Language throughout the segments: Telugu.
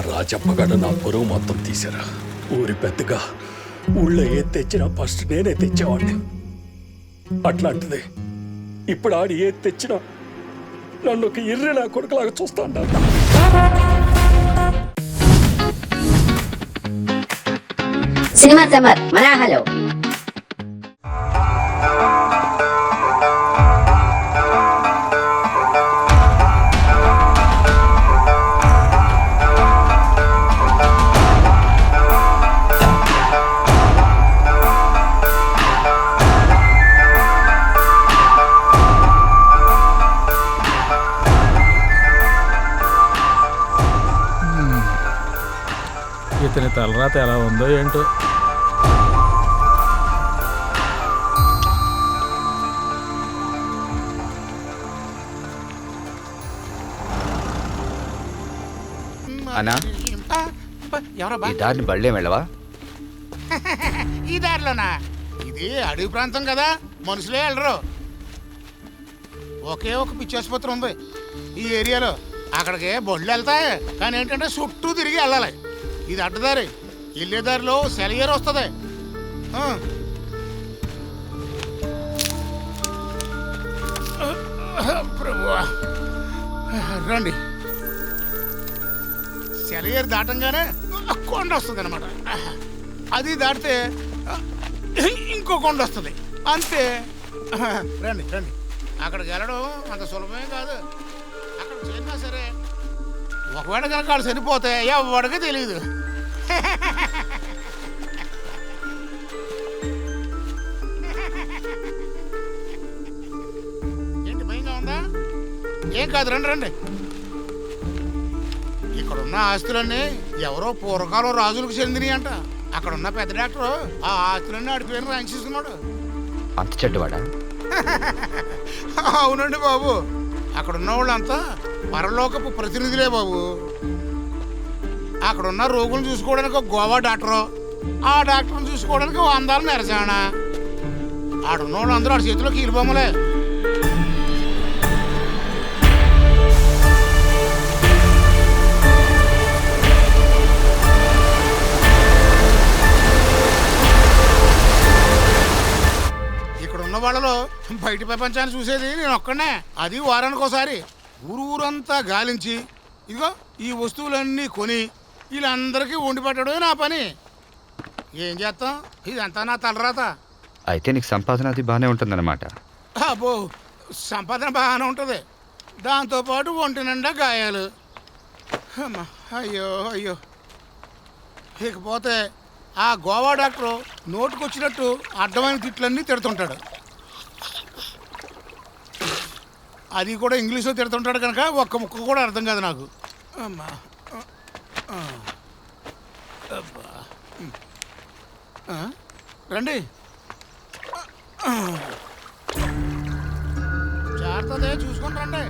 రాజప్పగడ నా పొరుగు మొత్తం తీశారా. ఊరి పెద్దగా ఊళ్ళో ఏది తెచ్చినా ఫస్ట్ నేనే తెచ్చేవాడిని. అట్లాంటిది ఇప్పుడు ఆడి ఏది తెచ్చినా నన్ను ఒక ఇర్రె నా కొడుకులాగా చూస్తా ఉంటాను. సినిమా సమ్మర్ మనాహలో ఇతని తలరాత ఎలా ఉందో ఏంటో. అన్నా ఎవరబ్బా ఈ దారిని బళ్ళేం వెళ్ళవా? ఈ దారిలోనా? ఇది అడవి ప్రాంతం కదా, మనుషులే వెళ్ళరు. ఒకే ఒక పిచ్చి ఆసుపత్రి ఉంది ఈ ఏరియాలో. అక్కడికి బళ్ళు వెళ్తాయి, కానీ ఏంటంటే చుట్టూ తిరిగి వెళ్ళాలి. ఇది అడ్డదారి. వెళ్ళే దారిలో సెలయేరు వస్తుంది. ప్రభువా రండి. సెలయేరు దాటంగానే కొండ వస్తుంది అనమాట. అది దాటితే ఇంకో కొండ వస్తుంది, అంతే. రండి రండి. అక్కడికి వెళ్ళడం అంత సులభమే కాదు. అక్కడ చేరినా సరే ఒకవేళ కనుక వాళ్ళు చనిపోతే ఎవడికి తెలియదు. ఏంటి భయంగా ఉందా? ఏం కాదు, రండి రండి. ఇక్కడున్న ఆస్తులన్నీ ఎవరో పూర్వకాలం రాజులకు చెందినవి అంట. అక్కడున్న పెద్ద డాక్టర్ ఆ ఆస్తులన్నీ ఆడి పేరు రాయించేసుకున్నాడు. అంత చెడ్డవాడా? అవునండి బాబు. అక్కడున్న వాళ్ళంతా పరలోకపు ప్రతినిధులే బాబు. అక్కడున్న రోగులను చూసుకోవడానికి ఒక గోవా డాక్టరు, ఆ డాక్టర్ని చూసుకోవడానికి ఓ అందాల నెరసాణ. ఆడున్న వాళ్ళు అందరూ ఆడి చేతిలో కీలుబొమ్మలే. వాళ్ళలో బయట ప్రపంచాన్ని చూసేది నేను ఒక్కనే. అది వారానికి ఒకసారి ఊరంతా గాలించి ఇదిగో ఈ వస్తువులన్నీ కొని వీళ్ళందరికీ వండి పెట్టడమే నా పని. ఏం చేస్తాం, ఇదంతా నా తలరాత. అయితే నీకు సంపాదన అది బాగానే ఉంటుందన్నమాట. అబ్బో, సంపాదన బాగానే ఉంటుంది, దాంతోపాటు ఒంటి నిండా గాయాలు. అయ్యో అయ్యో. ఇకపోతే ఆ గోవా డాక్టరు నోటుకొచ్చినట్టు అడ్డమైన తిట్లన్నీ తిడుతుంటాడు. అది కూడా ఇంగ్లీష్లో తిడుతుంటాడు కనుక ఒక్క ముక్క కూడా అర్థం కాదు నాకు. అమ్మా రండి. జాగ్రత్త చూసుకొని రండి.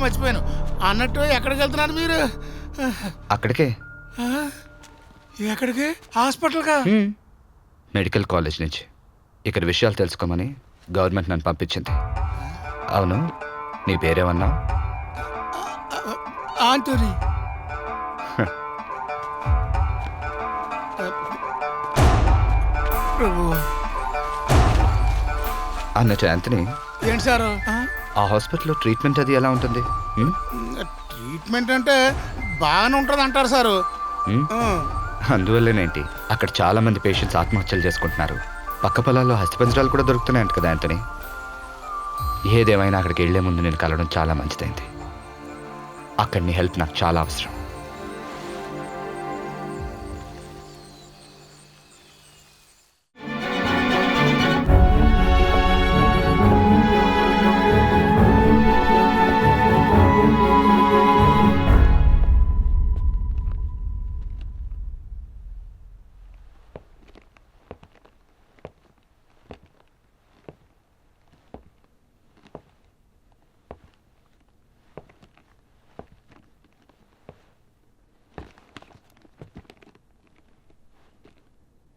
మర్చిపోయాను అన్నట్టు. ఎక్కడికి వెళ్తున్నారు మీరు? అక్కడికే. ఎక్కడికి? హాస్పిటల్గా? మెడికల్ కాలేజ్ నుంచి. ఇక్కడ విషయాలు తెలుసుకోమని గవర్నమెంట్ నన్ను పంపించింది. అవును, నీ పేరేమన్నా? ఆంటోనీ. అన్నట్టు యాంథనీ, ఏంటి సారు? ఆ హాస్పిటల్లో ట్రీట్మెంట్ అది ఎలా ఉంటుంది? ట్రీట్మెంట్ అంటే బాగానే ఉంటుంది అంటారు సారు. అందువల్లేనేంటి అక్కడ చాలా మంది పేషెంట్స్ ఆత్మహత్యలు చేసుకుంటున్నారు. పక్క పొలాల్లో హస్తిపంజరాలు కూడా దొరుకుతున్నాయంట కదా యాంథనీ. ఏదేమైనా అక్కడికి వెళ్లే ముందు నేను కలవడం చాలా మంచిదైంది. అక్కడ నీ హెల్ప్ నాకు చాలా అవసరం.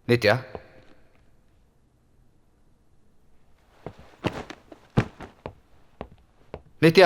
నిత్య, నిత్య,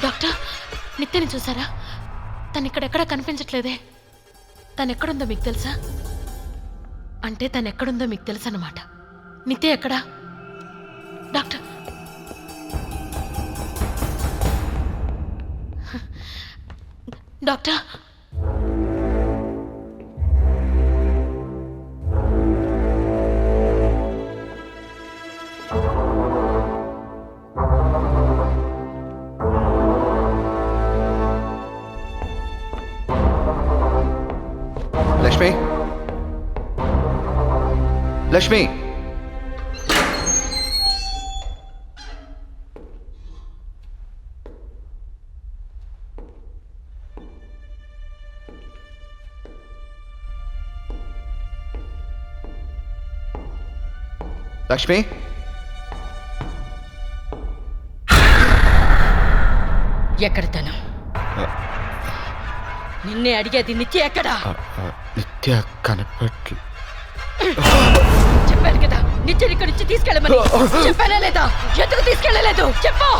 డాక్టర్, నిత్యని చూసారా? తను ఇక్కడెక్కడ కనిపించట్లేదే. తను ఎక్కడుందో మీకు తెలుసా? అంటే తను ఎక్కడుందో మీకు తెలుసు అన్నమాట. నిత్య ఎక్కడా? డాక్టర్, డాక్టర్, లక్ష్మి, లక్ష్మి, లక్ష్మి, ఎక్కడ తను? నిన్నే అడిగేది. నిత్య ఎక్కడా? నిత్య కనపట్ల. చెప్పాను కదా నిత్యని ఇక్కడి నుంచి తీసుకెళ్ళమని. చెప్పానా లేదా? ఎందుకు తీసుకెళ్ళలేదు చెప్పు.